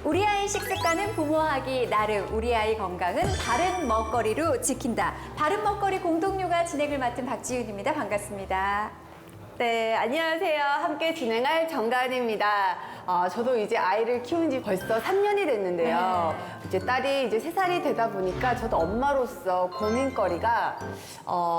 우리 아이 식습관은 부모하기 나름, 우리 아이 건강은 바른 먹거리로 지킨다. 바른 먹거리 공동육아 진행을 맡은 박지윤입니다. 반갑습니다. 네, 안녕하세요. 함께 진행할 정가은입니다. 저도 이제 아이를 키운 지 벌써 3년이 됐는데요. 이제 딸이 이제 3살이 되다 보니까 저도 엄마로서 고민거리가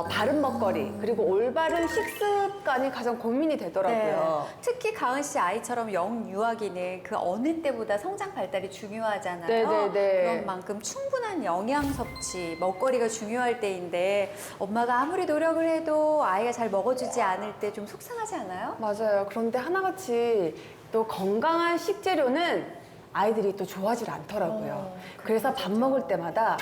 바른 먹거리 그리고 올바른 식습관이 가장 고민이 되더라고요. 특히 가은 씨 아이처럼 영유아기는 그 어느 때보다 성장 발달이 중요하잖아요. 네네네. 그런 만큼 충분한 영양 섭취, 먹거리가 중요할 때인데 엄마가 아무리 노력을 해도 아이가 잘 먹어주지 않을 때 좀 속상하지 않아요? 맞아요. 그런데 하나같이 또 건강한 식재료는 아이들이 또 좋아하지 않더라고요. 그래서 밥 먹을 때마다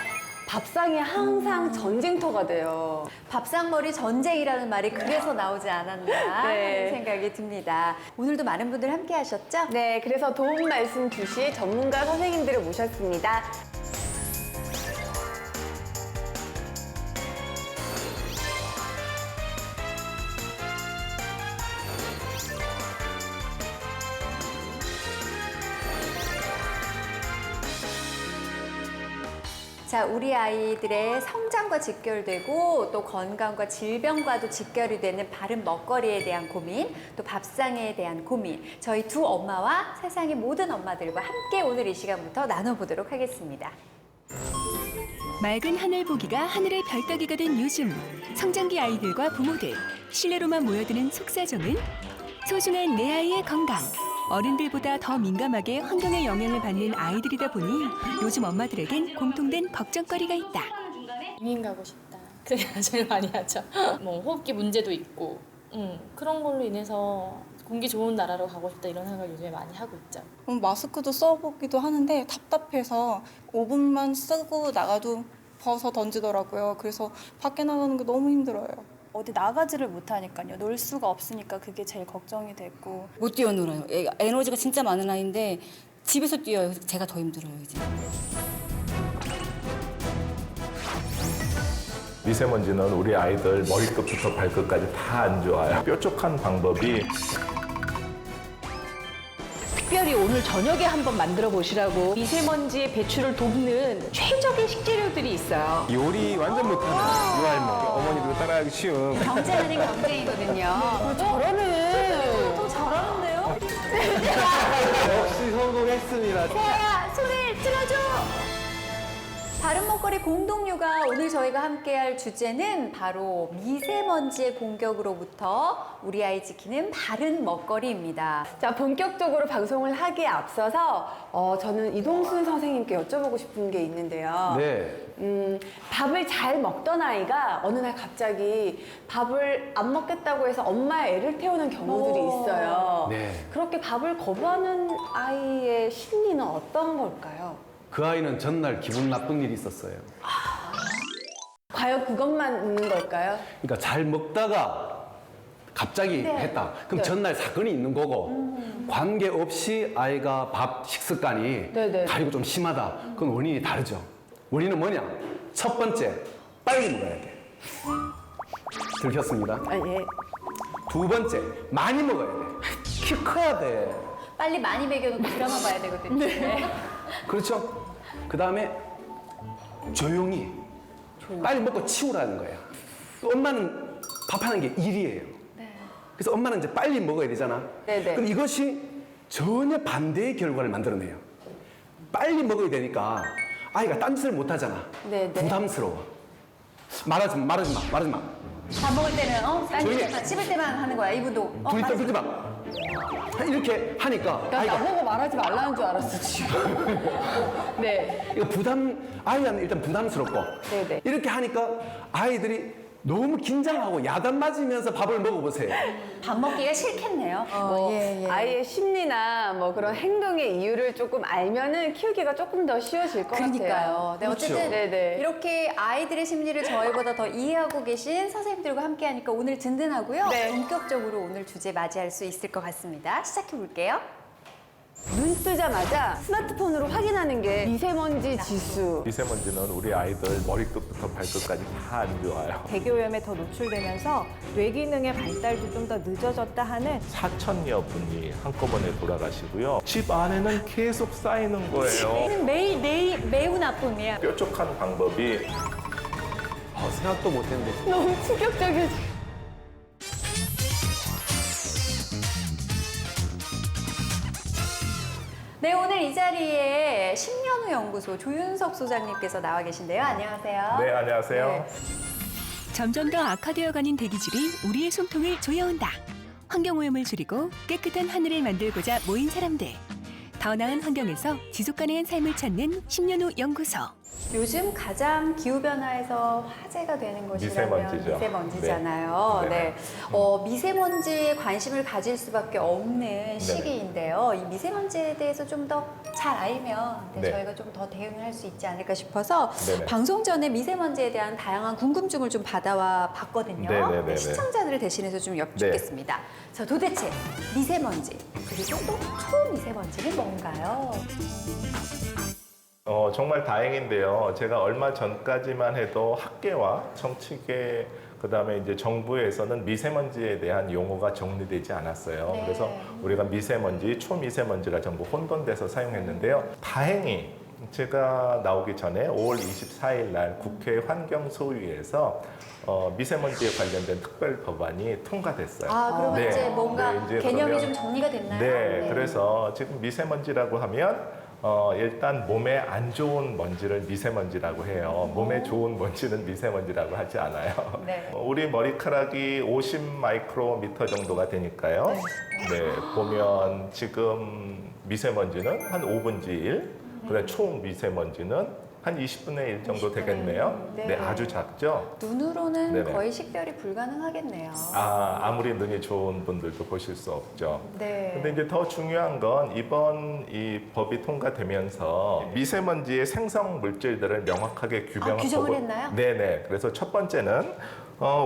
밥상이 항상 전쟁터가 돼요. 밥상머리 전쟁이라는 말이 그래서 나오지 않았나 네. 하는 생각이 듭니다. 오늘도 많은 분들 함께 하셨죠? 네, 그래서 도움 말씀 주실 전문가 선생님들을 모셨습니다. 자, 우리 아이들의 성장과 직결되고 또 건강과 질병과도 직결이 되는 바른 먹거리에 대한 고민, 또 밥상에 대한 고민, 저희 두 엄마와 세상의 모든 엄마들과 함께 오늘 이 시간부터 나눠보도록 하겠습니다. 맑은 하늘 보기가 하늘의 별따기가 된 요즘, 성장기 아이들과 부모들, 실내로만 모여드는 속사정은 소중한 내 아이의 건강, 어른들보다 더 민감하게 환경의 영향을 받는 아이들이다 보니 요즘 엄마들에겐 공통된 걱정거리가 있다. 이민 가고 싶다. 그게 제일 많이 하죠. 뭐 호흡기 문제도 있고 그런 걸로 인해서 공기 좋은 나라로 가고 싶다 이런 생각을 요즘에 많이 하고 있죠. 마스크도 써보기도 하는데 답답해서 5분만 쓰고 나가도 벗어 던지더라고요. 그래서 밖에 나가는 게 너무 힘들어요. 어디 나가지를 못하니까요. 놀 수가 없으니까 그게 제일 걱정이 되고. 못 뛰어놀아요. 에너지가 진짜 많은 아이인데 집에서 뛰어요. 제가 더 힘들어요, 이제. 미세먼지는 우리 아이들 머리끝부터 발끝까지 다 안 좋아요. 뾰족한 방법이 특별히 오늘 저녁에 한번 만들어 보시라고 미세먼지 배출을 돕는 최적의 식재료들이 있어요. 요리 완전 못하는 유할머니 어머니도 따라하기 쉬운 경쟁 아닌 경쟁이거든요. 저러네. 더 잘하는데요? 역시 성공했습니다. 태아야, 소리를 들어줘! 바른 먹거리 공동육아, 오늘 저희가 함께할 주제는 바로 미세먼지의 공격으로부터 우리 아이 지키는 바른 먹거리입니다. 자, 본격적으로 방송을 하기에 앞서서 저는 이동순 선생님께 여쭤보고 싶은 게 있는데요. 네. 밥을 잘 먹던 아이가 어느 날 갑자기 밥을 안 먹겠다고 해서 엄마의 애를 태우는 경우들이 있어요. 네. 그렇게 밥을 거부하는 아이의 심리는 어떤 걸까요? 그 아이는 전날 기분 나쁜 일이 있었어요. 과연 그것만 있는 걸까요? 그러니까 잘 먹다가 갑자기 했다. 그럼 전날 사건이 있는 거고 관계없이 아이가 밥 식습관이 네네. 다르고 좀 심하다. 그건 원인이 다르죠. 원인은 뭐냐? 첫 번째, 빨리 먹어야 돼. 들켰습니다. 아, 예. 두 번째, 많이 먹어야 돼. 키 커야 돼. 빨리 많이 먹여놓고 드라마 봐야 되거든요. 네. 그렇죠? 그 다음에 조용히 빨리 먹고 치우라는 거야. 엄마는 밥하는 게 일이에요. 그래서 엄마는 이제 빨리 먹어야 되잖아. 네네. 그럼 이것이 전혀 반대의 결과를 만들어내요. 빨리 먹어야 되니까 아이가 딴짓을 못 하잖아. 네네. 부담스러워. 말하지 마. 밥 먹을 때는 딴 조용히 때만 씹을 때만 하는 거야. 이분도. 들지 마. 이렇게 하니까 나 아이가 나보고 말하지 말라는 줄 알았어, 지금. 네. 이거 아이는 일단 부담스럽고 네네. 이렇게 하니까 아이들이 너무 긴장하고 야단 맞으면서 밥을 먹어보세요. 밥 먹기가 싫겠네요. 아이의 심리나 뭐 그런 행동의 이유를 조금 알면은 키우기가 조금 더 쉬워질 것 그러니까요. 같아요. 네, 어쨌든 네네. 이렇게 아이들의 심리를 저희보다 더 이해하고 계신 선생님들과 함께 하니까 오늘 든든하고요. 네. 본격적으로 오늘 주제 맞이할 수 있을 것 같습니다. 시작해 볼게요. 눈 뜨자마자 스마트폰으로 확인하는 게 미세먼지 지수. 미세먼지는 우리 아이들 머리끝부터 발끝까지 다 안 좋아요. 대기오염에 더 노출되면서 뇌 기능의 발달도 좀 더 늦어졌다 하는 4천여 분이 한꺼번에 돌아가시고요. 집 안에는 계속 쌓이는 거예요. 매우 나쁨이야. 뾰족한 방법이 생각도 못했는데. 너무 충격적이야. 네, 오늘 이 자리에 신년우 연구소 조윤석 소장님께서 나와 계신데요. 안녕하세요. 네, 안녕하세요. 네. 점점 더 악화되어가는 대기질이 우리의 숨통을 조여온다. 환경오염을 줄이고 깨끗한 하늘을 만들고자 모인 사람들. 더 나은 환경에서 지속가능한 삶을 찾는 신년우 연구소. 요즘 가장 기후변화에서 화제가 되는 것이라면 미세먼지죠. 미세먼지잖아요. 네. 네. 미세먼지에 관심을 가질 수밖에 없는 시기인데요. 이 미세먼지에 대해서 좀 더 잘 알면 네. 저희가 좀 더 대응을 할 수 있지 않을까 싶어서 네네. 방송 전에 미세먼지에 대한 다양한 궁금증을 좀 받아와 봤거든요. 네네네네. 네, 시청자들을 대신해서 좀 여쭙겠습니다. 자, 도대체 미세먼지 그리고 또 초미세먼지는 뭔가요? 정말 다행인데요. 제가 얼마 전까지만 해도 학계와 정치계 그다음에 이제 정부에서는 미세먼지에 대한 용어가 정리되지 않았어요. 네. 그래서 우리가 미세먼지, 초미세먼지가 전부 혼돈돼서 사용했는데요. 다행히 제가 나오기 전에 5월 24일 날 국회 환경소위에서 미세먼지에 관련된 특별 법안이 통과됐어요. 아, 그러면 네. 이제 뭔가 네, 이제 개념이 그러면- 좀 정리가 됐나요? 네, 그래서 지금 미세먼지라고 하면 일단 몸에 안 좋은 먼지를 미세먼지라고 해요. 몸에 좋은 먼지는 미세먼지라고 하지 않아요. 네. 우리 머리카락이 50 마이크로미터 정도가 되니까요. 네, 보면 지금 미세먼지는 한 5분의 1, 그다음에 초미세먼지는 한 20분의 1 정도 20분의 되겠네요. 1. 네, 네. 아주 작죠. 눈으로는 네네. 거의 식별이 불가능하겠네요. 아무리 눈이 좋은 분들도 보실 수 없죠. 네. 근데 이제 더 중요한 건 이번 이 법이 통과되면서 미세먼지의 생성 물질들을 명확하게 규정을 규정을 했나요? 네네. 그래서 첫 번째는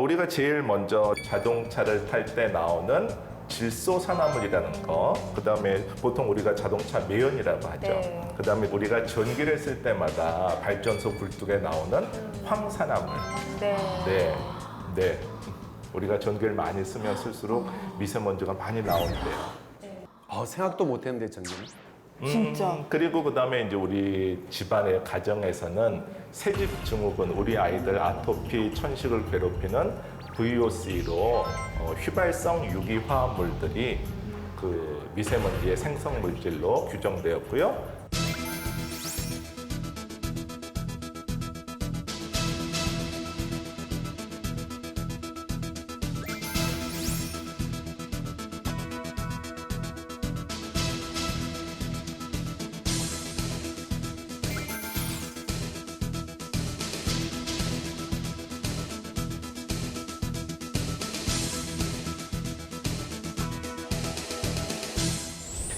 우리가 제일 먼저 자동차를 탈 때 나오는 질소산화물이라는 거, 그 다음에 보통 우리가 자동차 매연이라고 하죠. 네. 그 다음에 우리가 전기를 쓸 때마다 발전소 굴뚝에 나오는 황산화물. 네. 네, 네. 우리가 전기를 많이 쓰면 쓸수록 미세먼지가 많이 나오는데요. 생각도 못했는데 전혀. 진짜. 그리고 그다음에 이제 우리 집안의 가정에서는 새집 증후군, 우리 아이들 아토피, 천식을 괴롭히는 VOC로 휘발성 유기화합물들이 그 미세먼지의 생성 물질로 규정되었고요.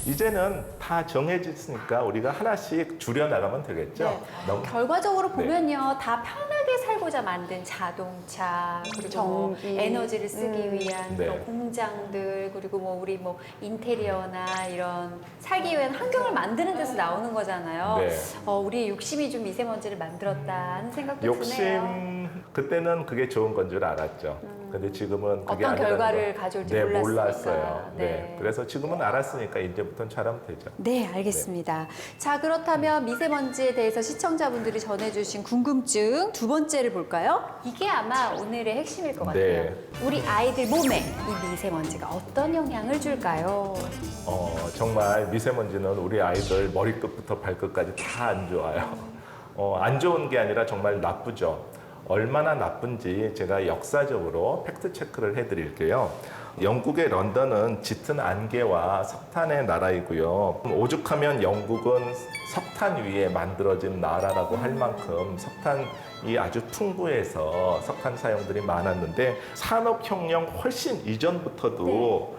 이제는 다 정해졌으니까 우리가 하나씩 줄여나가면 되겠죠? 네. 너무- 결과적으로 보면요, 다 편하게 살고자 만든 자동차, 그리고 뭐 전기. 에너지를 쓰기 위한 네. 그런 공장들, 그리고 뭐 우리 뭐 인테리어나 이런 살기 위한 환경을 만드는 데서 나오는 거잖아요. 네. 우리의 욕심이 좀 미세먼지를 만들었다는 생각도 드네요. 욕심, 그때는 그게 좋은 건 줄 알았죠. 근데 지금은 그게 어떤 아니라는 결과를 거. 가져올지 네, 몰랐으니까. 몰랐어요. 네. 네. 그래서 지금은 알았으니까 이제부터는 잘하면 되죠. 네, 알겠습니다. 자, 그렇다면 미세먼지에 대해서 시청자분들이 전해주신 궁금증 두 번째를 볼까요? 이게 아마 오늘의 핵심일 것 같아요. 네. 우리 아이들 몸에 이 미세먼지가 어떤 영향을 줄까요? 정말 미세먼지는 우리 아이들 머리끝부터 발끝까지 다 안 좋아요. 안 좋은 게 아니라 정말 나쁘죠. 얼마나 나쁜지 제가 역사적으로 팩트 체크를 해드릴게요. 영국의 런던은 짙은 안개와 석탄의 나라이고요. 오죽하면 영국은 석탄 위에 만들어진 나라라고 할 만큼 석탄이 아주 풍부해서 석탄 사용들이 많았는데 산업혁명 훨씬 이전부터도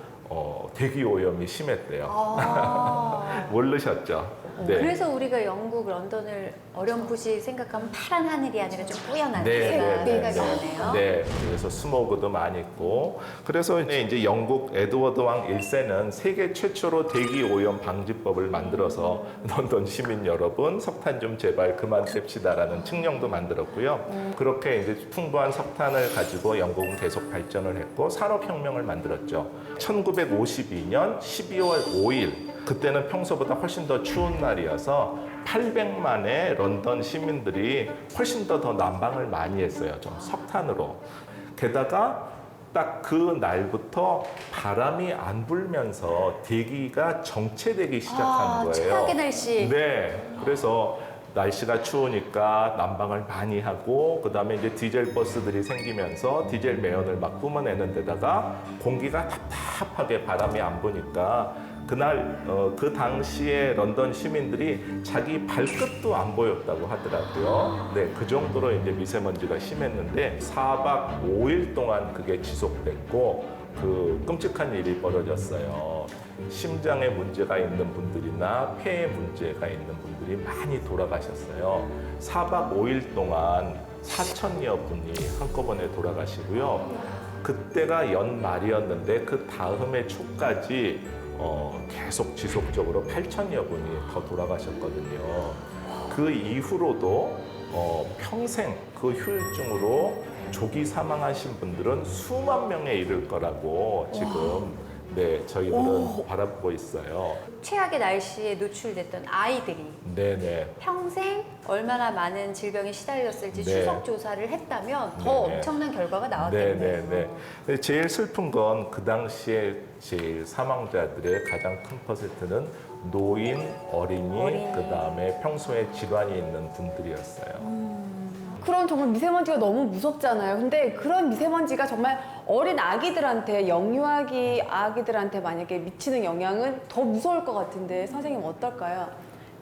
대기 오염이 심했대요. 모르셨죠? 네. 그래서 우리가 영국 런던을 어렴풋이 생각하면 파란 하늘이 아니라 좀 뿌연한 네, 해가 네, 생각이 네. 나네요. 네, 그래서 스모그도 많이 있고, 그래서 이제 영국 에드워드 왕 1세는 세계 최초로 대기 오염 방지법을 만들어서 런던 시민 여러분 석탄 좀 제발 그만 뗍시다라는 칙령도 만들었고요. 그렇게 이제 풍부한 석탄을 가지고 영국은 계속 발전을 했고 산업혁명을 만들었죠. 1952년 12월 5일 그때는 평소보다 훨씬 더 추운 날이어서 800만의 런던 시민들이 훨씬 더 난방을 많이 했어요. 좀 석탄으로. 게다가 딱 그 날부터 바람이 안 불면서 대기가 정체되기 시작한 거예요. 최악의 날씨. 네. 그래서 날씨가 추우니까 난방을 많이 하고 그다음에 이제 디젤 버스들이 생기면서 디젤 매연을 막 뿜어내는 데다가 공기가 답답하게 바람이 안 부니까 그날 그 당시에 런던 시민들이 자기 발끝도 안 보였다고 하더라고요. 네, 그 정도로 이제 미세먼지가 심했는데 4박 5일 동안 그게 지속됐고 그 끔찍한 일이 벌어졌어요. 심장에 문제가 있는 분들이나 폐에 문제가 있는 분들이 많이 돌아가셨어요. 4박 5일 동안 4천여 분이 한꺼번에 돌아가시고요. 그때가 연말이었는데 그 다음해 초까지 계속 지속적으로 8천여 분이 더 돌아가셨거든요. 그 이후로도 평생 그 후유증으로 조기 사망하신 분들은 수만 명에 이를 거라고 지금 네, 저희들은 바라보고 있어요. 최악의 날씨에 노출됐던 아이들이 네네. 평생 얼마나 많은 질병에 시달렸을지 네. 추적 조사를 했다면 더 네네. 엄청난 결과가 나왔겠네요. 네네네. 제일 슬픈 건 그 당시에 제일 사망자들의 가장 큰 퍼센트는 노인, 어린이. 그다음에 평소에 질환이 있는 분들이었어요. 그런 정말 미세먼지가 너무 무섭잖아요. 근데 그런 미세먼지가 정말 어린 아기들한테, 영유아기 아기들한테 만약에 미치는 영향은 더 무서울 것 같은데 선생님 어떨까요?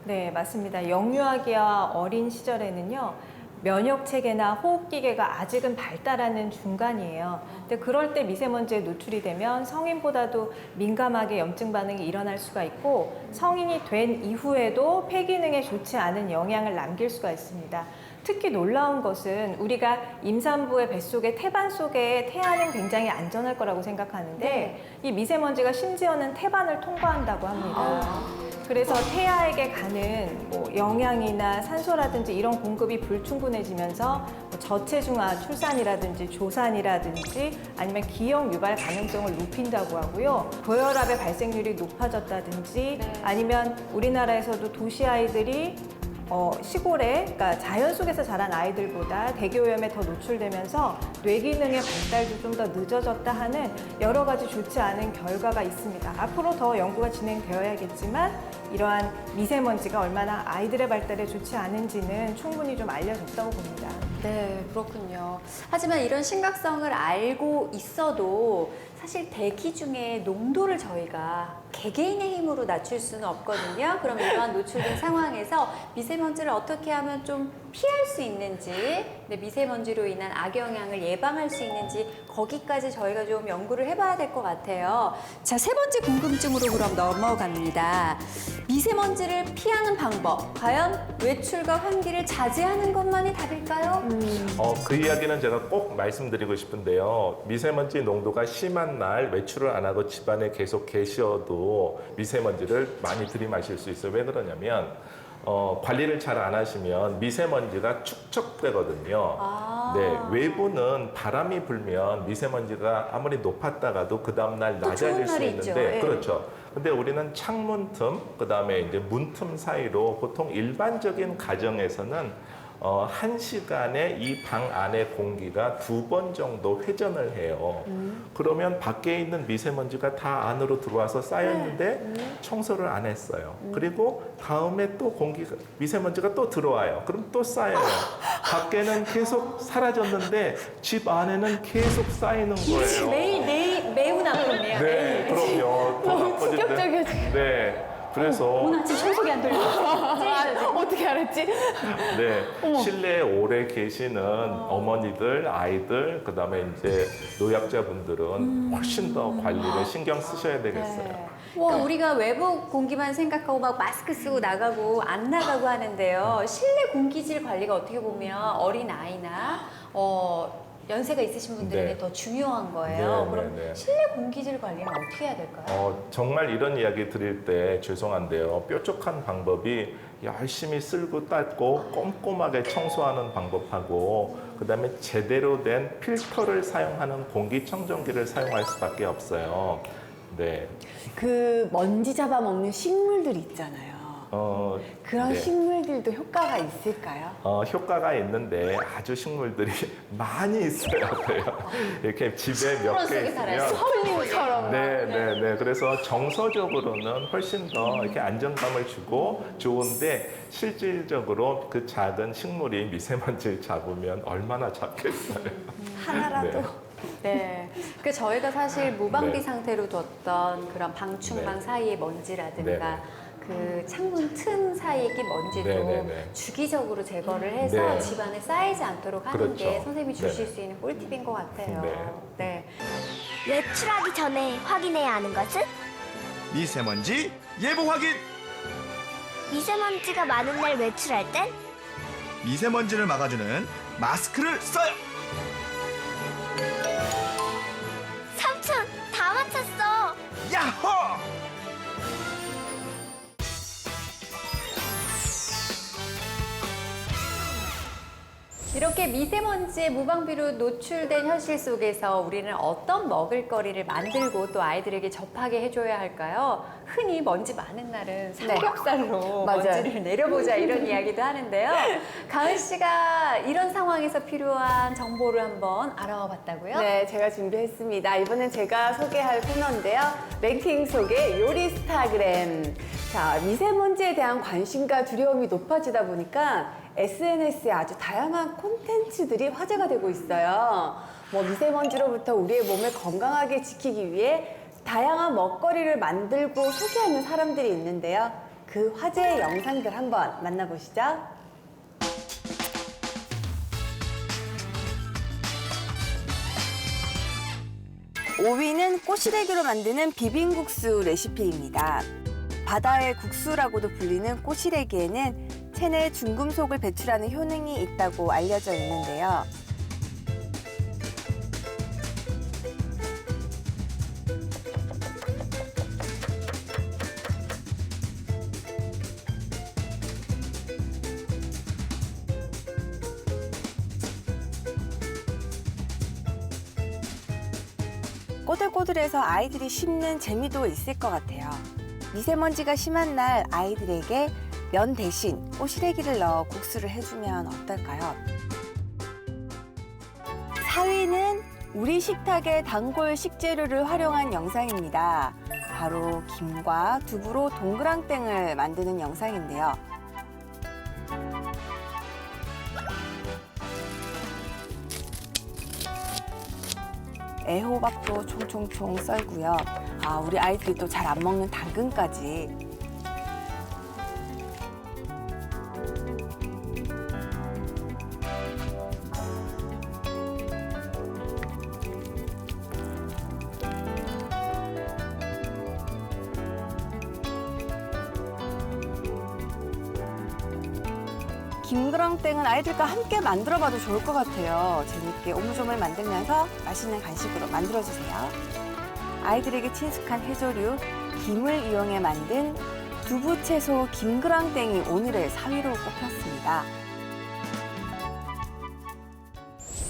네, 맞습니다. 영유아기와 어린 시절에는요. 면역 체계나 호흡 기계가 아직은 발달하는 중간이에요. 근데 그럴 때 미세먼지에 노출이 되면 성인보다도 민감하게 염증 반응이 일어날 수가 있고 성인이 된 이후에도 폐 기능에 좋지 않은 영향을 남길 수가 있습니다. 특히 놀라운 것은 우리가 임산부의 뱃속의 태반 속에 태아는 굉장히 안전할 거라고 생각하는데 이 미세먼지가 심지어는 태반을 통과한다고 합니다. 그래서 태아에게 가는 영양이나 산소라든지 이런 공급이 불충분해지면서 저체중아 출산이라든지 조산이라든지 아니면 기형 유발 가능성을 높인다고 하고요. 고혈압의 발생률이 높아졌다든지 아니면 우리나라에서도 도시 아이들이 시골에, 그러니까 자연 속에서 자란 아이들보다 대기오염에 더 노출되면서 뇌 기능의 발달도 좀 더 늦어졌다 하는 여러 가지 좋지 않은 결과가 있습니다. 앞으로 더 연구가 진행되어야겠지만 이러한 미세먼지가 얼마나 아이들의 발달에 좋지 않은지는 충분히 좀 알려졌다고 봅니다. 네, 그렇군요. 하지만 이런 심각성을 알고 있어도 사실 대기 중에 농도를 저희가 개개인의 힘으로 낮출 수는 없거든요. 그럼 이러한 노출된 상황에서 미세먼지를 어떻게 하면 좀 피할 수 있는지, 미세먼지로 인한 악영향을 예방할 수 있는지 거기까지 저희가 좀 연구를 해봐야 될 것 같아요. 자, 세 번째 궁금증으로 그럼 넘어갑니다. 미세먼지를 피하는 방법, 과연 외출과 환기를 자제하는 것만이 답일까요? 그 이야기는 제가 꼭 말씀드리고 싶은데요. 미세먼지 농도가 심한 날 외출을 안 하고 집안에 계속 계셔도 미세먼지를 많이 들이마실 수 있어요. 왜 그러냐면 관리를 잘 안 하시면 미세먼지가 축적되거든요. 네, 외부는 바람이 불면 미세먼지가 아무리 높았다가도 그 다음날 낮아질 수 있는데 있죠. 그렇죠. 근데 우리는 창문 틈, 그다음에 이제 문 틈 사이로 보통 일반적인 가정에서는 1시간에 이 방 안의 공기가 2번 정도 회전을 해요. 그러면 밖에 있는 미세먼지가 다 안으로 들어와서 쌓였는데 청소를 안 했어요. 그리고 다음에 또 미세먼지가 또 들어와요. 그럼 또 쌓여요. 밖에는 계속 사라졌는데 집 안에는 계속 쌓이는 거예요. 매우 나쁘네요. 네, 그럼요. 더 나빠진데. 충격적이야, 지금. 네. 그래서 오늘 아침 청소기 안 돌려. 어떻게 어떻게 알았지? 네, 실내에 오래 계시는 어머니들, 아이들, 그다음에 이제 노약자분들은 훨씬 더 관리를 신경 쓰셔야 되겠어요. 그러니까 우리가 외부 공기만 생각하고 막 마스크 쓰고 나가고 안 나가고 하는데요. 실내 공기질 관리가 어떻게 보면 어린 아이나 연세가 있으신 분들에게 네. 더 중요한 거예요. 네, 그럼 네, 네. 실내 공기질 관리는 어떻게 해야 될까요? 정말 이런 이야기 드릴 때 죄송한데요. 뾰족한 방법이 열심히 쓸고 닦고 꼼꼼하게 청소하는 방법하고 그다음에 제대로 된 필터를 사용하는 공기청정기를 사용할 수밖에 없어요. 네. 그 먼지 잡아먹는 식물들 있잖아요. 그런 네. 식물들도 효과가 있을까요? 효과가 있는데 아주 식물들이 많이 있어야 돼요. 이렇게 집에 몇 개 있으면 헐링처럼. 네. 그래서 정서적으로는 훨씬 더 이렇게 안정감을 주고 좋은데 실질적으로 그 작은 식물이 미세먼지를 잡으면 얼마나 잡겠어요. 하나라도. 네. 그 저희가 사실 무방비 네. 상태로 뒀던 그런 방충망 네. 사이의 먼지라든가 네. 그 창문 틈 사이의 먼지도 네. 주기적으로 제거를 해서 네. 집안에 쌓이지 않도록 하는 그렇죠. 게 선생님이 주실 네. 수 있는 꿀팁인 것 같아요. 네. 외출하기 전에 확인해야 하는 것은? 미세먼지 예보 확인. 미세먼지가 많은 날 외출할 땐? 미세먼지를 막아주는 마스크를 써요. 삼촌, 다 맞췄어! 야호! 이렇게 미세먼지에 무방비로 노출된 현실 속에서 우리는 어떤 먹을거리를 만들고 또 아이들에게 접하게 해줘야 할까요? 흔히 먼지 많은 날은 삼겹살로 맞아요. 먼지를 내려보자 이런 이야기도 하는데요. 가은 씨가 이런 상황에서 필요한 정보를 한번 알아와 봤다고요? 네, 제가 준비했습니다. 이번엔 제가 소개할 코너인데요. 랭킹 속의 요리스타그램. 자, 미세먼지에 대한 관심과 두려움이 높아지다 보니까 SNS에 아주 다양한 콘텐츠들이 화제가 되고 있어요. 미세먼지로부터 우리의 몸을 건강하게 지키기 위해 다양한 먹거리를 만들고 소개하는 사람들이 있는데요. 그 화제의 영상들 한번 만나보시죠. 5위는 꼬시래기로 만드는 비빔국수 레시피입니다. 바다의 국수라고도 불리는 꼬시래기에는 체내에 중금속을 배출하는 효능이 있다고 알려져 있는데요. 꼬들꼬들해서 아이들이 씹는 재미도 있을 것 같아요. 미세먼지가 심한 날 아이들에게 면 대신 꼬시래기를 넣어 국수를 해주면 어떨까요? 4위는 우리 식탁의 단골 식재료를 활용한 영상입니다. 바로 김과 두부로 동그랑땡을 만드는 영상인데요. 애호박도 총총총 썰고요. 우리 아이들이 또 잘 안 먹는 당근까지. 김그랑땡은 아이들과 함께 만들어봐도 좋을 것 같아요. 재밌게 오물조물 만들면서 맛있는 간식으로 만들어주세요. 아이들에게 친숙한 해조류, 김을 이용해 만든 두부채소 김그랑땡이 오늘의 4위로 꼽혔습니다.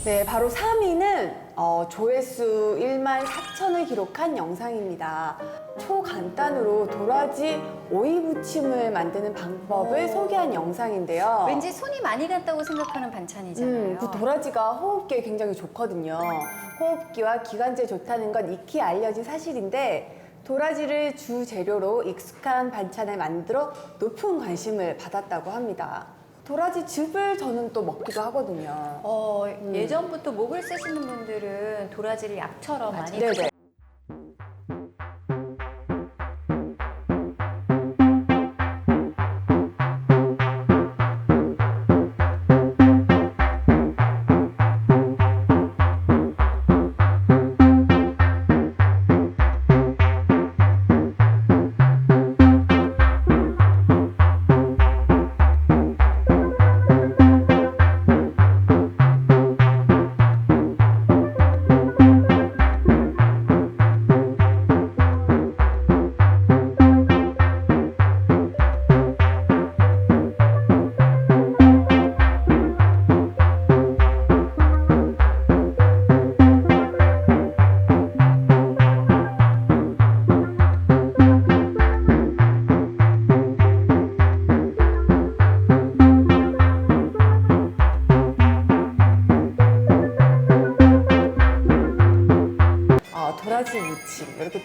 네, 바로 3위는 조회수 1만 4천을 기록한 영상입니다. 초간단으로 도라지 오이 부침을 만드는 방법을 소개한 영상인데요. 왠지 손이 많이 갔다고 생각하는 반찬이잖아요. 그 도라지가 호흡기에 굉장히 좋거든요. 호흡기와 기관지에 좋다는 건 익히 알려진 사실인데 도라지를 주 재료로 익숙한 반찬을 만들어 높은 관심을 받았다고 합니다. 도라지 즙을 저는 또 먹기도 하거든요. 예전부터 목을 쓰시는 분들은 도라지를 약처럼 많이 네네.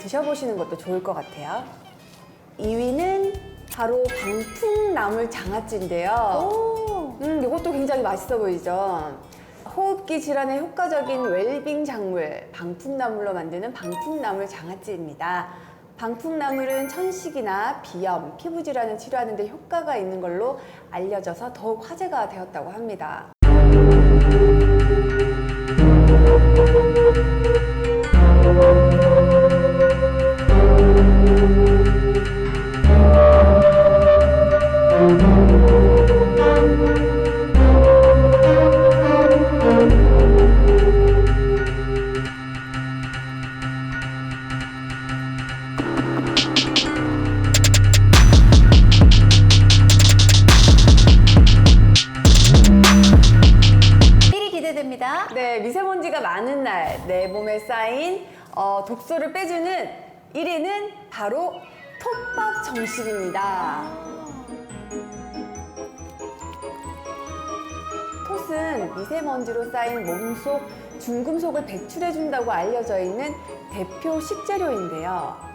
드셔보시는 것도 좋을 것 같아요. 2위는 바로 방풍나물 장아찌인데요. 이것도 굉장히 맛있어 보이죠? 호흡기 질환에 효과적인 웰빙 작물 방풍나물로 만드는 방풍나물 장아찌입니다. 방풍나물은 천식이나 비염, 피부 질환을 치료하는 데 효과가 있는 걸로 알려져서 더욱 화제가 되었다고 합니다. 네, 미세먼지가 많은 날 내 몸에 쌓인 독소를 빼주는 1위는 바로 톱밥 정식입니다. 톳은 미세먼지로 쌓인 몸속 중금속을 배출해준다고 알려져 있는 대표 식재료인데요.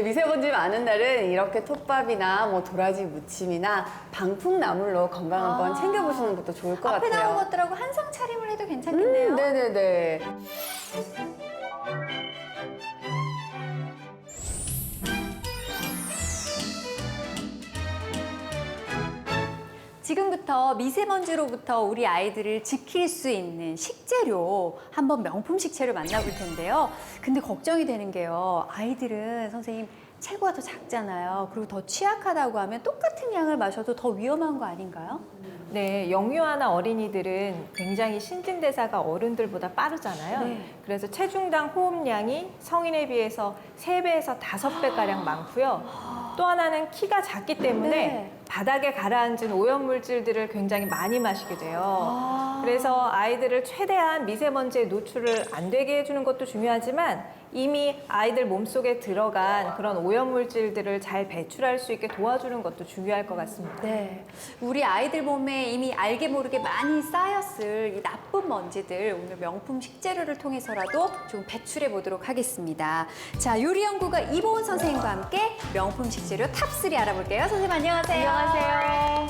미세먼지 많은 날은 이렇게 톱밥이나 뭐 도라지 무침이나 방풍나물로 건강 한번 챙겨보시는 것도 좋을 것 앞에 같아요. 나온 것들하고 한상 차림을 해도 괜찮겠네요. 네네네. 지금부터 미세먼지로부터 우리 아이들을 지킬 수 있는 식재료, 한번 명품 식재료 만나볼 텐데요. 근데 걱정이 되는 게요. 아이들은 선생님 체구가 더 작잖아요. 그리고 더 취약하다고 하면 똑같은 양을 마셔도 더 위험한 거 아닌가요? 네, 영유아나 어린이들은 굉장히 신진대사가 어른들보다 빠르잖아요. 네. 그래서 체중당 호흡량이 성인에 비해서 3배에서 5배가량 많고요. 또 하나는 키가 작기 때문에 네. 바닥에 가라앉은 오염물질들을 굉장히 많이 마시게 돼요. 그래서 아이들을 최대한 미세먼지에 노출을 안 되게 해주는 것도 중요하지만 이미 아이들 몸속에 들어간 그런 오염물질들을 잘 배출할 수 있게 도와주는 것도 중요할 것 같습니다. 네. 우리 아이들 몸에 이미 알게 모르게 많이 쌓였을 이 나쁜 먼지들 오늘 명품 식재료를 통해서라도 좀 배출해 보도록 하겠습니다. 자, 요리연구가 이보은 선생님과 함께 명품 식재료 탑3 알아볼게요. 선생님 안녕하세요. 안녕하세요.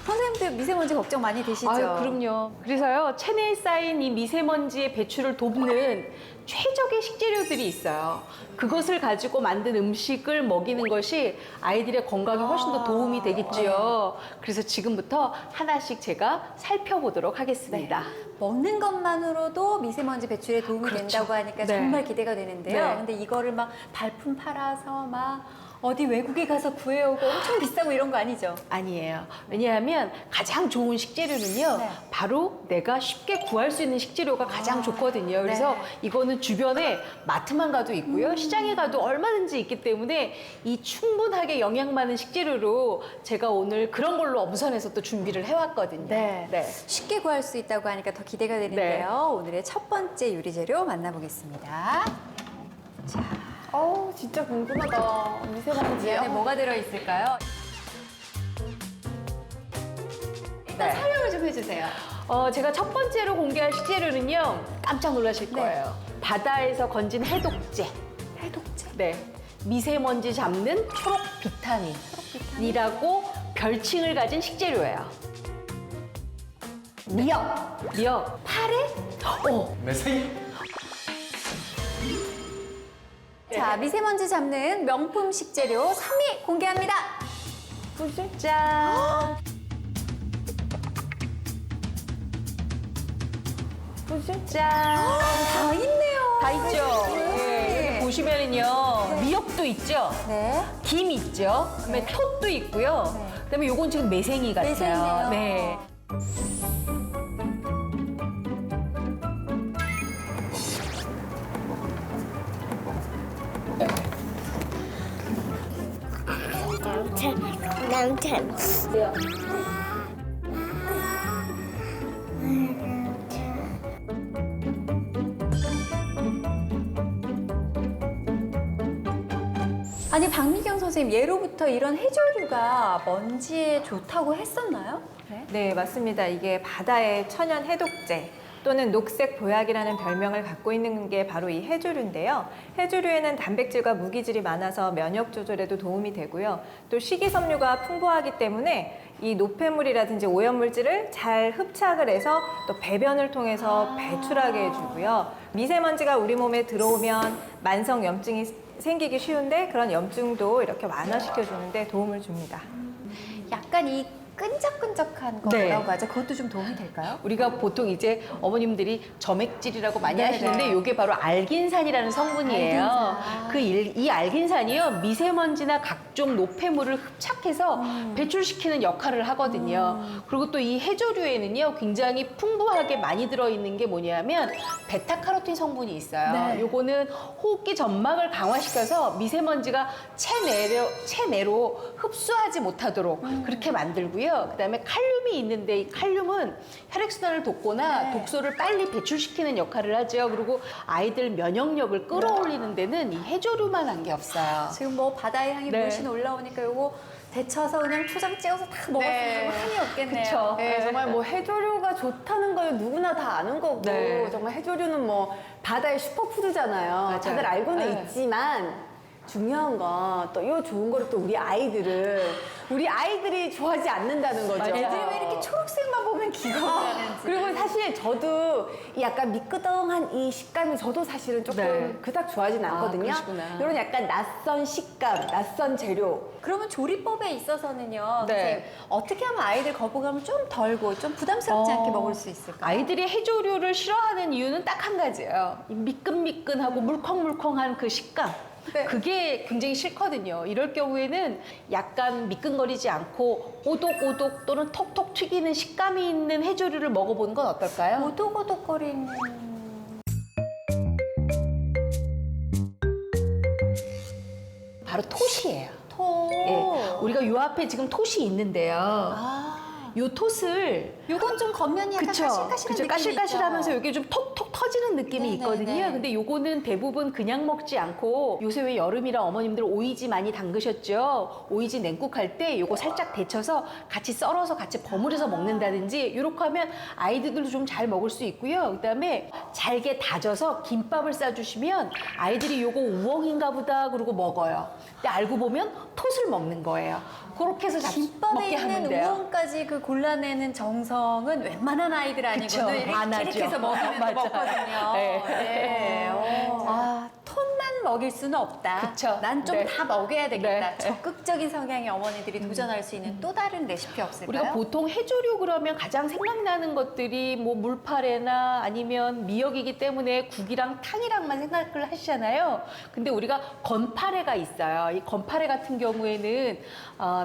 선생님들 미세먼지 걱정 많이 되시죠? 아유, 그럼요. 그래서요, 체내에 쌓인 이 미세먼지의 배출을 돕는 최적의 식재료들이 있어요. 그것을 가지고 만든 음식을 먹이는 것이 아이들의 건강에 훨씬 더 도움이 되겠지요. 그래서 지금부터 하나씩 제가 살펴보도록 하겠습니다. 먹는 것만으로도 미세먼지 배출에 도움이 그렇죠. 된다고 하니까 네. 정말 기대가 되는데요. 네. 근데 이거를 막 발품 팔아서 막 어디 외국에 가서 구해오고 엄청 비싸고 이런 거 아니죠? 아니에요. 왜냐하면 가장 좋은 식재료는요, 네. 바로 내가 쉽게 구할 수 있는 식재료가 가장 좋거든요. 그래서 이거는 주변에 마트만 가도 있고요, 시장에 가도 얼마든지 있기 때문에 이 충분하게 영양 많은 식재료로 제가 오늘 그런 걸로 엄선해서 또 준비를 해왔거든요. 네. 쉽게 구할 수 있다고 하니까 더 기대가 되는데요. 오늘의 첫 번째 요리 재료 만나보겠습니다. 자, 진짜 궁금하다. 이 미세먼지요? 안에 뭐가 들어있을까요? 일단 설명을 좀 해주세요. 제가 첫 번째로 공개할 식재료는요, 깜짝 놀라실 거예요. 바다에서 건진 해독제. 해독제. 네. 미세먼지 잡는 초록 비타민이라고 별칭을 가진 식재료예요. 미역. 파래? 매생이. 자, 미세먼지 잡는 명품 식재료 3위 공개합니다. 짠. 짠. 다 있네요. 다 있죠. 네. 여기 보시면은요, 미역도 있죠. 네. 김 있죠. 그다음에 톳도 있고요. 그다음에 요건 지금 매생이 같아요. 매생이네요. 네. 남찬. 아니, 박미경 선생님, 예로부터 이런 해조류가 먼지에 좋다고 했었나요? 네, 맞습니다. 이게 바다의 천연 해독제 또는 녹색 보약이라는 별명을 갖고 있는 게 바로 이 해조류인데요. 해조류에는 단백질과 무기질이 많아서 면역 조절에도 도움이 되고요. 또 식이섬유가 풍부하기 때문에 이 노폐물이라든지 오염물질을 잘 흡착을 해서 또 배변을 통해서 배출하게 해주고요. 미세먼지가 우리 몸에 들어오면 만성 염증이 생기기 쉬운데 그런 염증도 이렇게 완화시켜주는데 도움을 줍니다. 약간 이 끈적끈적한 거 네. 뭐라고 하죠? 그것도 좀 도움이 될까요? 우리가 보통 이제 어머님들이 점액질이라고 많이 네네. 하시는데 이게 바로 알긴산이라는 성분이에요. 알긴산. 이 알긴산이요, 미세먼지나 각종 노폐물을 흡착해서 배출시키는 역할을 하거든요. 그리고 또 이 해조류에는요, 굉장히 풍부하게 많이 들어있는 게 뭐냐면 베타카로틴 성분이 있어요. 네. 요거는 호흡기 점막을 강화시켜서 미세먼지가 체내로 흡수하지 못하도록 그렇게 만들고요. 그다음에 칼륨이 있는데 이 칼륨은 혈액순환을 돕거나 독소를 빨리 배출시키는 역할을 하죠. 그리고 아이들 면역력을 끌어올리는 데는 이 해조류만 한 게 없어요. 지금 뭐 바다의 향이 네. 물씬 올라오니까 요거 데쳐서 그냥 초장 찍어서 다 먹었으면 한이 없겠네요. 그쵸. 네, 정말 뭐 해조류가 좋다는 걸 누구나 다 아는 거고 네. 정말 해조류는 뭐 바다의 슈퍼푸드잖아요. 맞아요. 다들 알고는 네. 있지만 중요한 건 또 이 좋은 거를 또 우리 아이들이 좋아하지 않는다는 거죠. 맞아요. 애들이 왜 이렇게 초록색만 보면 기가 막히는지. 그리고 사실 저도 이 약간 미끄덩한 이 식감이 저도 사실은 조금 네. 그닥 좋아하진 않거든요. 그러시구나. 이런 약간 낯선 식감, 낯선 재료. 그러면 조리법에 있어서는요, 네. 선생님, 어떻게 하면 아이들 거부감을 좀 덜고 좀 부담스럽지 않게 먹을 수 있을까요? 아이들이 해조류를 싫어하는 이유는 딱 한 가지예요. 이 미끈미끈하고 물컹물컹한 그 식감. 네. 그게 굉장히 싫거든요. 이럴 경우에는 약간 미끈거리지 않고 오독오독 또는 톡톡 튀기는 식감이 있는 해조류를 먹어보는 건 어떨까요? 오독오독거리는 바로 톳이에요. 톡. 예, 우리가 요 앞에 지금 톳이 있는데요. 요 톳을 요건 좀 겉면이 약간 그쵸. 까실까실한 그쵸. 느낌이 까실까실하면서 있죠. 이게 좀 톡톡 터지는 느낌이 네네네. 있거든요. 근데 요거는 대부분 그냥 먹지 않고 요새 왜 여름이라 어머님들 오이지 많이 담그셨죠? 오이지 냉국할 때 요거 살짝 데쳐서 같이 썰어서 같이 버무려서 먹는다든지 이렇게 하면 아이들도 좀 잘 먹을 수 있고요. 그다음에 잘게 다져서 김밥을 싸주시면 아이들이 요거 우엉인가 보다 그러고 먹어요. 근데 알고 보면 톳을 먹는 거예요. 그렇게 해서 김밥에 먹게 하면 있는 돼요. 우엉까지 그 골라내는 정성은 웬만한 아이들 그쵸. 아니고는 안 하죠. 이렇게 해서 먹으면 맞아요. 먹거든요. 네. 네. 아, 톤만 먹일 수는 없다. 그쵸. 난 좀 네. 다 먹여야 되겠다. 네. 적극적인 성향의 어머니들이 도전할 수 있는 또 다른 레시피 없을까요? 우리가 보통 해조류 그러면 가장 생각나는 것들이 뭐 물파래나 아니면 미역이기 때문에 국이랑 탕이랑만 생각을 하시잖아요. 근데 우리가 건파래가 있어요. 이 건파래 같은 경우에는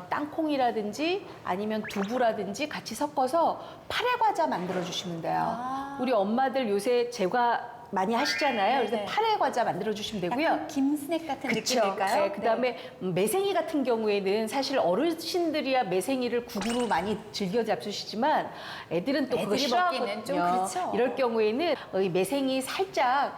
땅콩이라든지 아니면 두부라든지 같이 섞어서 파래 과자 만들어 주시면 돼요. 우리 엄마들 요새 제과 많이 하시잖아요. 그래서 네네. 파래 과자 만들어 주시면 되고요. 약간 김스낵 같은 그쵸. 느낌일까요? 네, 그다음에 매생이 같은 경우에는 사실 어르신들이야 매생이를 국으로 많이 즐겨 잡수시지만 애들은 또 그거 애들이 싫어하거든요. 먹기는 좀 그렇죠. 이럴 경우에는 이 매생이 살짝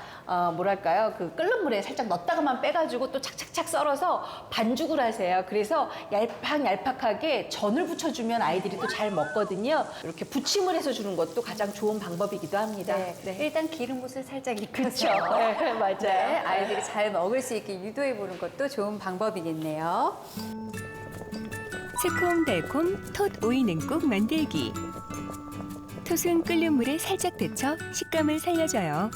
뭐랄까요, 그 끓는 물에 살짝 넣었다가만 빼가지고 또 착착착 썰어서 반죽을 하세요. 그래서 얄팍얄팍하게 전을 부쳐주면 아이들이 또 잘 먹거든요. 이렇게 부침을 해서 주는 것도 가장 좋은 방법이기도 합니다. 네. 일단 기름붓을 살짝 익혀서 그쵸. 네, 맞아요. 네, 아이들이 잘 먹을 수 있게 유도해 보는 것도 좋은 방법이겠네요. 새콤달콤 톳 오이 냉국 만들기. 톳은 끓는 물에 살짝 데쳐 식감을 살려줘요.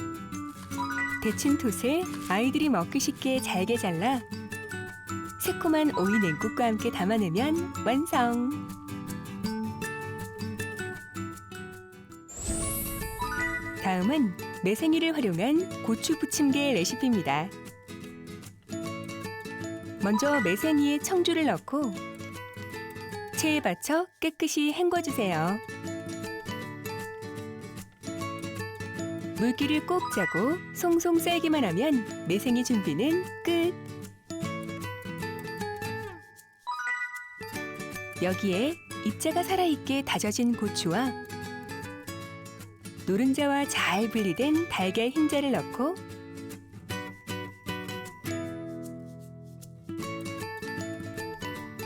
데친 톳을 아이들이 먹기 쉽게 잘게 잘라 새콤한 오이 냉국과 함께 담아내면 완성. 다음은 매생이를 활용한 고추 부침개 레시피입니다. 먼저 매생이에 청주를 넣고 체에 받쳐 깨끗이 헹궈주세요. 물기를 꼭 짜고 송송 썰기만 하면 매생이 준비는 끝! 여기에 입자가 살아있게 다져진 고추와 노른자와 잘 분리된 달걀 흰자를 넣고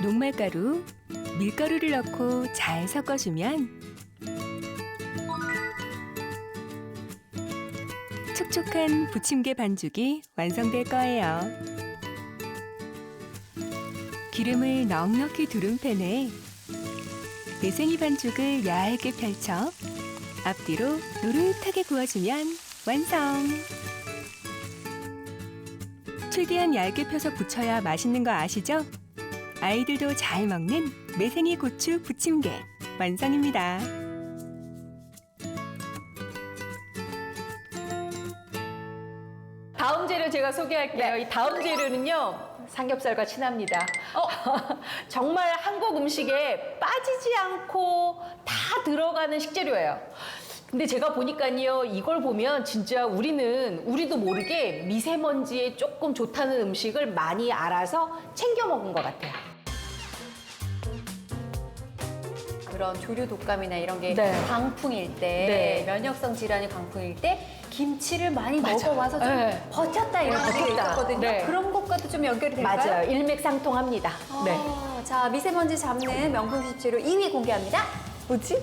녹말가루, 밀가루를 넣고 잘 섞어주면 촉촉한 부침개 반죽이 완성될 거예요. 기름을 넉넉히 두른 팬에 매생이 반죽을 얇게 펼쳐 앞뒤로 노릇하게 구워주면 완성! 최대한 얇게 펴서 부쳐야 맛있는 거 아시죠? 아이들도 잘 먹는 매생이 고추 부침개 완성입니다. 다음 재료 제가 소개할게요. 이 다음 재료는요. 삼겹살과 친합니다. 정말 한국 음식에 빠지지 않고 다 들어가는 식재료예요. 근데 제가 보니까요, 이걸 보면 진짜 우리도 모르게 미세먼지에 조금 좋다는 음식을 많이 알아서 챙겨 먹은 것 같아요. 그런 조류 독감이나 이런 게 네. 광풍일 때, 네. 면역성 질환이 광풍일 때 김치를 많이 맞아. 먹어와서 좀 네. 버텼다 이런 게 버텼다. 있었거든요. 네. 그런 것과도 좀 연결이 될까요? 맞아요. 일맥상통합니다. 네. 자, 미세먼지 잡는 명품 식재료 2위 공개합니다. 뭐지?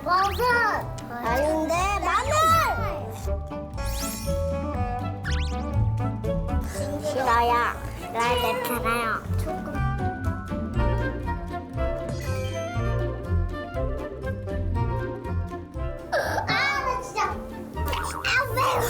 버섯 아닌데 마늘 싫어요. 나 괜찮아요. 나 진짜 매워.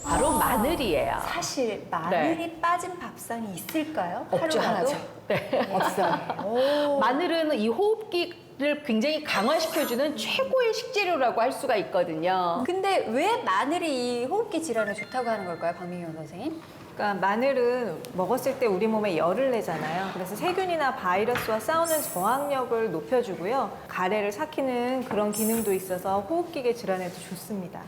바로 마늘이에요. 사실 마늘이 빠진 밥상이 있을까요? 없죠, 하루라도? 하나죠. 네. 없어요. 마늘은 이 호흡기를 굉장히 강화시켜주는 최고의 식재료라고 할 수가 있거든요. 근데 왜 마늘이 이 호흡기 질환에 좋다고 하는 걸까요, 박민경 선생님? 그러니까 마늘은 먹었을 때 우리 몸에 열을 내잖아요. 그래서 세균이나 바이러스와 싸우는 저항력을 높여주고요. 가래를 삭히는 그런 기능도 있어서 호흡기계 질환에도 좋습니다.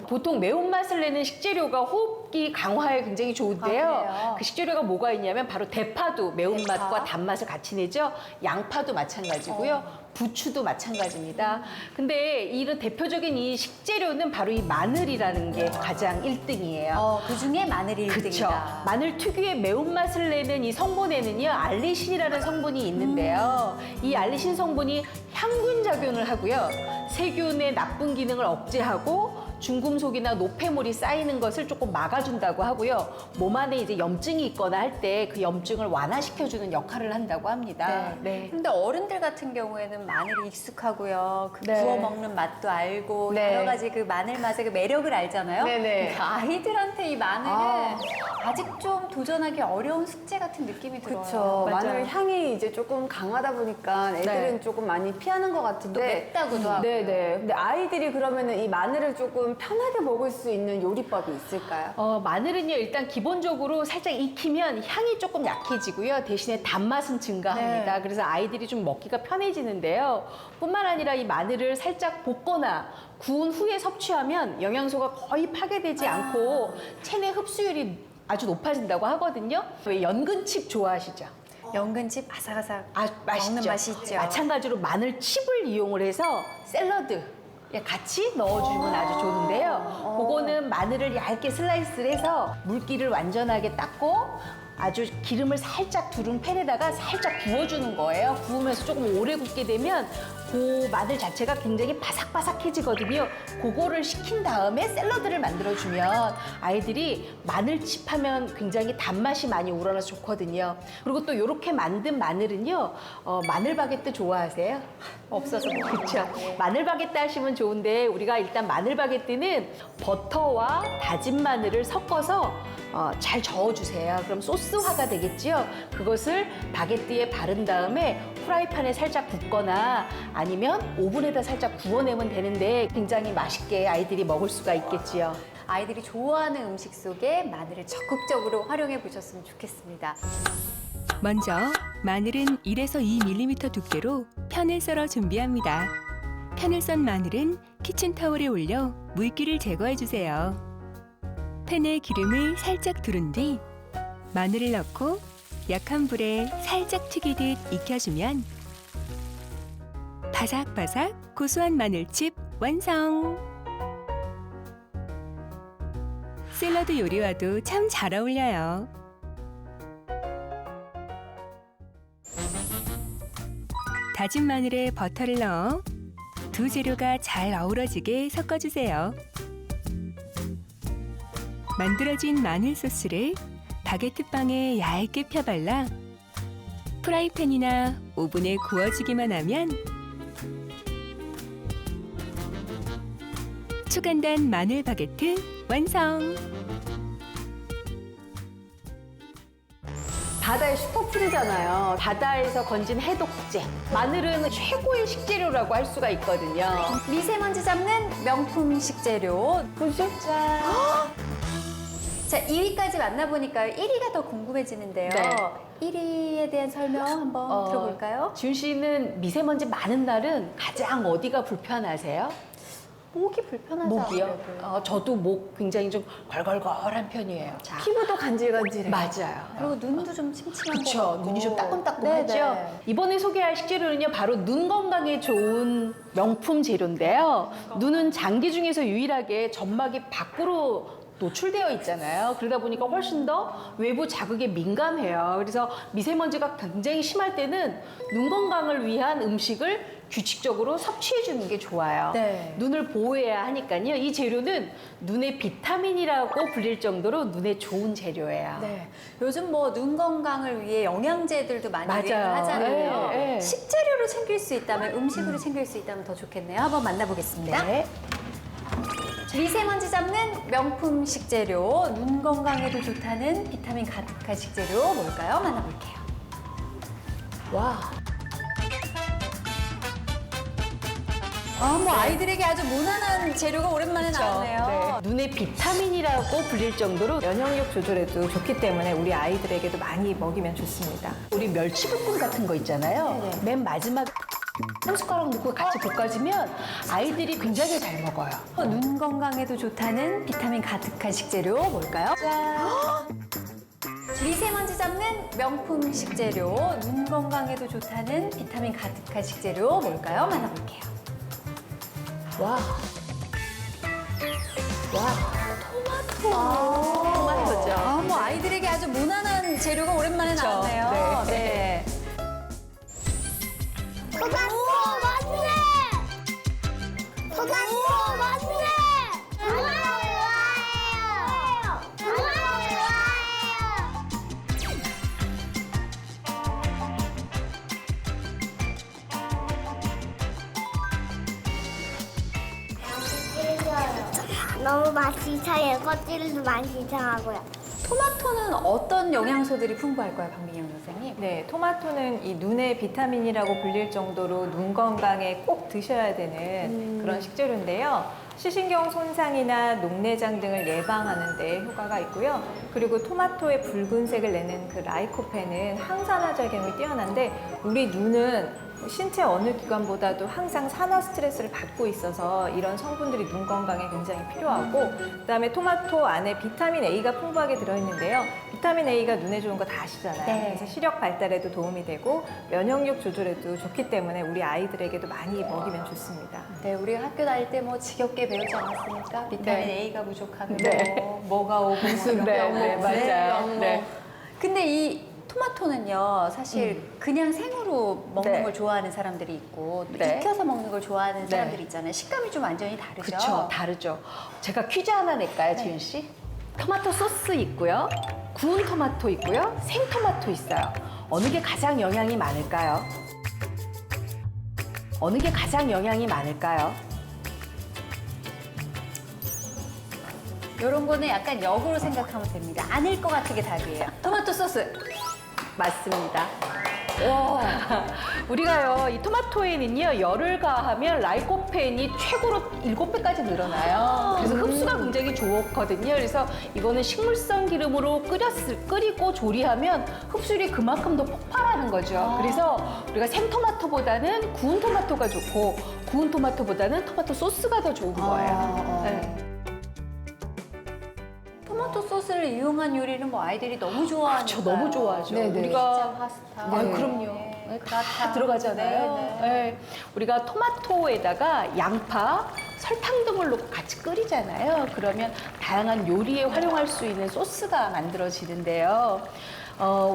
보통 매운맛을 내는 식재료가 호흡기 강화에 굉장히 좋은데요. 그래요? 그 식재료가 뭐가 있냐면 바로 대파도 매운맛과 대파? 단맛을 같이 내죠. 양파도 마찬가지고요. 부추도 마찬가지입니다. 근데 이런 대표적인 이 식재료는 바로 이 마늘이라는 게 가장 1등이에요. 그 중에 마늘이 1등이다. 그렇죠. 마늘 특유의 매운맛을 내는 이 성분에는요, 알리신이라는 성분이 있는데요. 이 알리신 성분이 향균 작용을 하고요. 세균의 나쁜 기능을 억제하고 중금속이나 노폐물이 쌓이는 것을 조금 막아준다고 하고요. 몸 안에 이제 염증이 있거나 할 때 그 염증을 완화시켜주는 역할을 한다고 합니다. 네. 근데 어른들 같은 경우에는 마늘이 익숙하고요. 그 네. 구워 먹는 맛도 알고 네. 여러 가지 그 마늘 맛의 그 매력을 알잖아요. 네네. 근데 아이들한테 이 마늘은 아직 좀 도전하기 어려운 숙제 같은 느낌이 들어요. 그렇죠. 맞아요. 마늘 향이 이제 조금 강하다 보니까 애들은 네. 조금 많이 피하는 것 같은데. 또 맵다고도 하고. 네네. 근데 아이들이 그러면은 이 마늘을 조금 편하게 먹을 수 있는 요리법이 있을까요? 마늘은요, 일단 기본적으로 살짝 익히면 향이 조금 약해지고요. 대신에 단맛은 증가합니다. 네. 그래서 아이들이 좀 먹기가 편해지는데요. 뿐만 아니라 이 마늘을 살짝 볶거나 구운 후에 섭취하면 영양소가 거의 파괴되지 않고 체내 흡수율이 아주 높아진다고 하거든요. 왜 연근칩 좋아하시죠? 연근칩 아삭아삭 맛있죠. 먹는 맛이 있죠. 마찬가지로 마늘칩을 이용을 해서 샐러드 같이 넣어주면 아주 좋은데요. 그거는 마늘을 얇게 슬라이스를 해서 물기를 완전하게 닦고 아주 기름을 살짝 두른 팬에다가 살짝 구워주는 거예요. 구우면서 조금 오래 굽게 되면 그 마늘 자체가 굉장히 바삭바삭해지거든요. 그거를 식힌 다음에 샐러드를 만들어주면 아이들이 마늘칩 하면 굉장히 단맛이 많이 우러나서 좋거든요. 그리고 또 이렇게 만든 마늘은요, 마늘 바게트 좋아하세요? 없어서 그렇죠. 마늘 바게트 하시면 좋은데 우리가 일단 마늘 바게트는 버터와 다진 마늘을 섞어서 잘 저어주세요. 그럼 소스화가 되겠지요. 그것을 바게트에 바른 다음에 프라이팬에 살짝 굽거나 아니면 오븐에다 살짝 구워내면 되는데 굉장히 맛있게 아이들이 먹을 수가 있겠지요. 아이들이 좋아하는 음식 속에 마늘을 적극적으로 활용해 보셨으면 좋겠습니다. 먼저 마늘은 1에서 2mm 두께로 편을 썰어 준비합니다. 편을 썬 마늘은 키친타올에 올려 물기를 제거해 주세요. 팬에 기름을 살짝 두른 뒤 마늘을 넣고 약한 불에 살짝 튀기듯 익혀주면 바삭바삭 고소한 마늘칩 완성! 샐러드 요리와도 참 잘 어울려요. 다진 마늘에 버터를 넣어 두 재료가 잘 어우러지게 섞어주세요. 만들어진 마늘 소스를 바게트 빵에 얇게 펴발라 프라이팬이나 오븐에 구워주기만 하면 초간단 마늘 바게트 완성! 바다의 슈퍼푸드잖아요. 바다에서 건진 해독제. 마늘은 최고의 식재료라고 할 수가 있거든요. 미세먼지 잡는 명품 식재료. 보죠? 짠. 자, 2위까지 만나보니까요. 1위가 더 궁금해지는데요. 네. 1위에 대한 설명 한번 들어볼까요? 지훈 씨는 미세먼지 많은 날은 가장 어디가 불편하세요? 목이 불편하지 목이요? 않으려고요. 저도 목 굉장히 좀 걸걸걸한 편이에요. 자, 피부도 간질간질해요. 맞아요. 그리고 눈도 좀 침침한 것 그렇죠. 같고. 눈이 좀 따끔따끔하죠. 네네. 이번에 소개할 식재료는요, 바로 눈 건강에 좋은 명품 재료인데요. 눈은 장기 중에서 유일하게 점막이 밖으로 노출되어 있잖아요. 그러다 보니까 훨씬 더 외부 자극에 민감해요. 그래서 미세먼지가 굉장히 심할 때는 눈 건강을 위한 음식을 규칙적으로 섭취해 주는 게 좋아요. 네. 눈을 보호해야 하니까요. 이 재료는 눈의 비타민이라고 불릴 정도로 눈에 좋은 재료예요. 네. 요즘 뭐 눈 건강을 위해 영양제들도 많이 맞아요. 유행을 하잖아요. 네, 네. 식재료로 챙길 수 있다면, 음식으로 챙길 수 있다면 더 좋겠네요. 한번 만나보겠습니다. 네. 미세먼지 잡는 명품 식재료, 눈 건강에도 좋다는 비타민 가득한 식재료 뭘까요? 만나볼게요. 와. 뭐 아이들에게 아주 무난한 재료가 오랜만에 나왔네요. 네. 눈의 비타민이라고 불릴 정도로 면역력 조절에도 좋기 때문에 우리 아이들에게도 많이 먹이면 좋습니다. 우리 멸치볶음 같은 거 있잖아요. 맨 마지막 한 숟가락 넣고 같이 볶아주면 아이들이 굉장히 잘 먹어요. 눈 건강에도 좋다는 비타민 가득한 식재료 뭘까요? 미세먼지 잡는 명품 식재료, 눈 건강에도 좋다는 비타민 가득한 식재료 뭘까요? 만나볼게요. 와. 토마토죠. 뭐 아이들에게 아주 무난한 재료가 오랜만에 나왔네요. 네. 토마토 맞네! 토마토 맞네! 좋아요! 좋아요! 너무 맛이 이상해요. 껍질도 많이 이상하고요. 토마토는 어떤 영양소들이 풍부할까요, 박민영 선생님? 네, 토마토는 이 눈의 비타민이라고 불릴 정도로 눈 건강에 꼭 드셔야 되는 그런 식재료인데요. 시신경 손상이나 녹내장 등을 예방하는 데 효과가 있고요. 그리고 토마토의 붉은색을 내는 그 라이코펜은 항산화 작용이 뛰어난데 우리 눈은 신체 어느 기관보다도 항상 산화 스트레스를 받고 있어서 이런 성분들이 눈 건강에 굉장히 필요하고 그다음에 토마토 안에 비타민 A가 풍부하게 들어있는데요. 비타민 A가 눈에 좋은 거 다 아시잖아요. 네. 그래서 시력 발달에도 도움이 되고 면역력 조절에도 좋기 때문에 우리 아이들에게도 많이 먹이면 좋습니다. 네, 우리 학교 다닐 때 뭐 지겹게 배우지 않았습니까? 비타민 네. A가 부족하면 네. 뭐가 오고 네, 맞아요. 네. 근데 이 토마토는요, 사실 그냥 생으로 먹는 네. 걸 좋아하는 사람들이 있고 또 네. 익혀서 먹는 걸 좋아하는 네. 사람들이 있잖아요. 식감이 좀 완전히 다르죠. 그렇죠. 다르죠. 제가 퀴즈 하나 낼까요, 지윤 씨? 토마토 소스 있고요. 구운 토마토 있고요. 생토마토 있어요. 어느 게 가장 영양이 많을까요? 어느 게 가장 영양이 많을까요? 이런 거는 약간 역으로 생각하면 됩니다. 아닐 것 같은 게 답이에요. 토마토 소스. 맞습니다. 우리가요, 이 토마토에는요, 열을 가하면 라이코펜이 최고로 7배까지 늘어나요. 그래서 흡수가 굉장히 좋거든요. 그래서 이거는 식물성 기름으로 끓이고 조리하면 흡수율이 그만큼 더 폭발하는 거죠. 그래서 우리가 생토마토보다는 구운 토마토가 좋고, 구운 토마토보다는 토마토 소스가 더 좋은 거예요. 네. 토마토 소스를 이용한 요리는 뭐 아이들이 너무 좋아하니까. 저 너무 좋아하죠. 네네. 피자, 파스타. 그럼요. 네, 다 들어가잖아요. 네, 네. 네. 우리가 토마토에다가 양파, 설탕 등을 넣고 같이 끓이잖아요. 그러면 다양한 요리에 활용할 수 있는 소스가 만들어지는데요.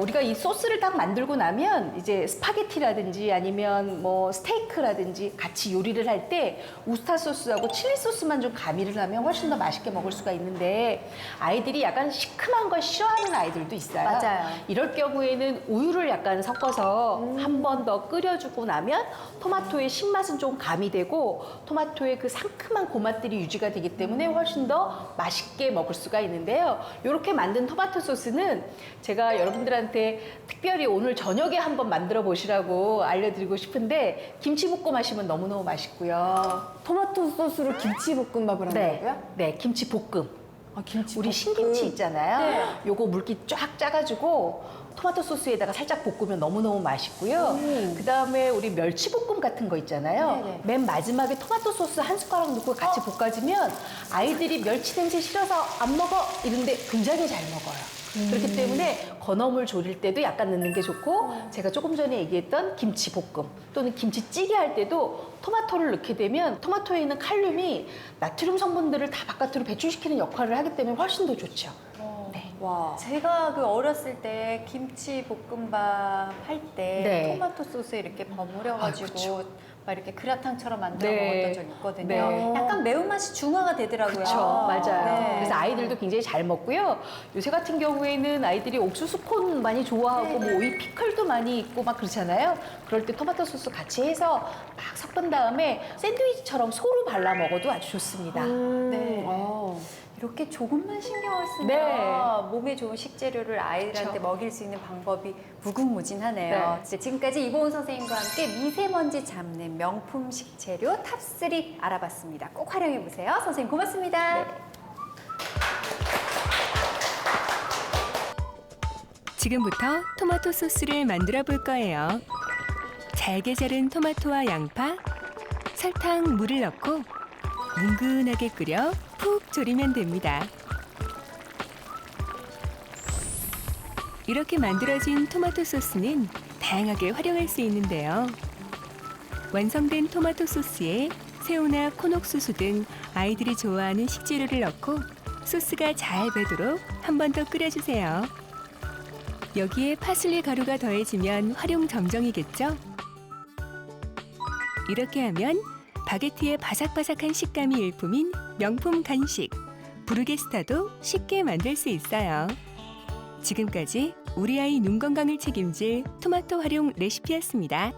우리가 이 소스를 딱 만들고 나면 이제 스파게티라든지 아니면 뭐 스테이크라든지 같이 요리를 할 때 우스타 소스하고 칠리 소스만 좀 가미를 하면 훨씬 더 맛있게 먹을 수가 있는데 아이들이 약간 시큼한 걸 싫어하는 아이들도 있어요. 맞아요. 이럴 경우에는 우유를 약간 섞어서 한 번 더 끓여주고 나면 토마토의 신맛은 좀 가미되고 토마토의 그 상큼한 고맛들이 유지가 되기 때문에 훨씬 더 맛있게 먹을 수가 있는데요. 이렇게 만든 토마토 소스는 제가 여러분들한테 특별히 오늘 저녁에 한번 만들어 보시라고 알려드리고 싶은데 김치볶음 하시면 너무너무 맛있고요. 토마토 소스로 김치볶음밥을 한다고요? 네, 김치볶음. 김치 우리 신김치 있잖아요. 요거 물기 쫙 짜가지고 토마토 소스에다가 살짝 볶으면 너무너무 맛있고요. 그다음에 우리 멸치볶음 같은 거 있잖아요. 네네. 맨 마지막에 토마토 소스 한 숟가락 넣고 같이 볶아주면 아이들이 멸치 냄새 싫어서 안 먹어 이런데 굉장히 잘 먹어요. 그렇기 때문에 건어물 조릴 때도 약간 넣는 게 좋고 제가 조금 전에 얘기했던 김치볶음 또는 김치찌개 할 때도 토마토를 넣게 되면 토마토에 있는 칼륨이 나트륨 성분들을 다 바깥으로 배출시키는 역할을 하기 때문에 훨씬 더 좋죠. 네. 와. 제가 그 어렸을 때 김치 볶음밥 할 때 네. 토마토 소스에 이렇게 버무려가지고 그쵸. 막 이렇게 그라탕처럼 만들어 네. 먹었던 적이 있거든요. 네. 약간 매운맛이 중화가 되더라고요. 그렇죠, 맞아요. 네. 그래서 아이들도 굉장히 잘 먹고요. 요새 같은 경우에는 아이들이 옥수수 콘 많이 좋아하고 뭐 오이 피클도 많이 있고 막 그렇잖아요. 그럴 때 토마토 소스 같이 해서 막 섞은 다음에 샌드위치처럼 소로 발라 먹어도 아주 좋습니다. 네. 이렇게 조금만 신경을 쓰면 네. 몸에 좋은 식재료를 아이들한테 그쵸. 먹일 수 있는 방법이 무궁무진하네요. 네, 지금까지 이보은 선생님과 함께 미세먼지 잡는 명품 식재료 탑3 알아봤습니다. 꼭 활용해보세요. 선생님 고맙습니다. 네. 지금부터 토마토 소스를 만들어 볼 거예요. 잘게 자른 토마토와 양파, 설탕, 물을 넣고 뭉근하게 끓여 푹 졸이면 됩니다. 이렇게 만들어진 토마토 소스는 다양하게 활용할 수 있는데요. 완성된 토마토 소스에 새우나 콘옥수수 등 아이들이 좋아하는 식재료를 넣고 소스가 잘 배도록 한 번 더 끓여주세요. 여기에 파슬리 가루가 더해지면 활용 점정이겠죠? 이렇게 하면 바게트의 바삭바삭한 식감이 일품인 명품 간식 브루게스타도 쉽게 만들 수 있어요. 지금까지 우리 아이 눈 건강을 책임질 토마토 활용 레시피였습니다.